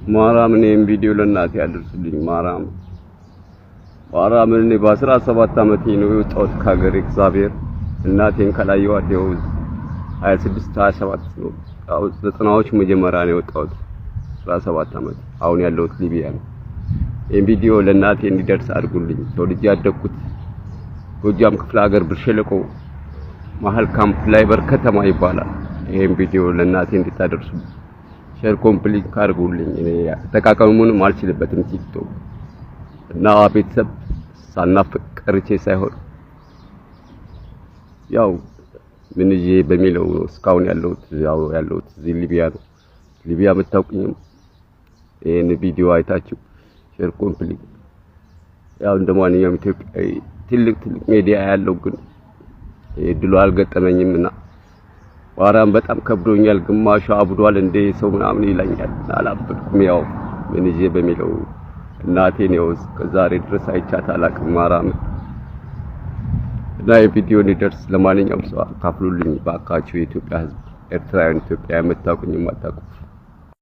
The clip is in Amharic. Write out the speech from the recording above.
ማርያም እኔም ቪዲዮ ለእናቴ አድርስልኝ። ማርያም እኔ በ17 ዓመቴ ነው የወጣሁት ከሀገሬ። እግዚአብሔር እናቴን ካላየኋት ይኸው 26 27 ነው። ያው 90ዎች መጀመሪያ ነው የወጣሁት 17 ዓመት። አሁን ያለሁት ሊቢያ ነው። ይሄን ቪዲዮ ለእናቴ እንዲደርስ አድርጉልኝ። ተወልጄ ያደግኩት ጎጃም ክፍለ ሀገር ብር ሸለቆ መሀል ካምፕ ላይ በርከተማ ይባላል። ይሄን ቪዲዮ ለእናቴ እንድታደርሱ ሼር ኮምፕሊት አድርጉልኝ። እኔ ተቃቀሙንም አልችልበትም ቲክቶክ እና ቤተሰብ ሳናፍቅ ቀርቼ ሳይሆን ያው ምን ይዤ በሚለው እስካሁን ያለሁት እዚህ ሊቢያ ነው። ሊቢያ የምታውቁኝም ይሄን ቪዲዮ አይታችሁ ሼር ኮምፕሊት ያው እንደማንኛውም ኢትዮጵያዊ ትልቅ ሚዲያ ያለው ግን እድሉ አልገጠመኝም እና ማርያም በጣም ከብዶኛል። ግማሹ አብዷል እንደ ሰው ምናምን ይለኛል። አላበድኩም። ያው ምን ይዤ በሚለው እናቴን ያው እስከዛሬ ድረስ አይቻት አላቅም ማርያም እና የቪዲዮ እንዲደርስ ለማንኛውም ሰው አካፍሉልኝ ባካችሁ። የኢትዮጵያ ሕዝብ ኤርትራውያን፣ ኢትዮጵያ የምታውቁኝ የማታውቁ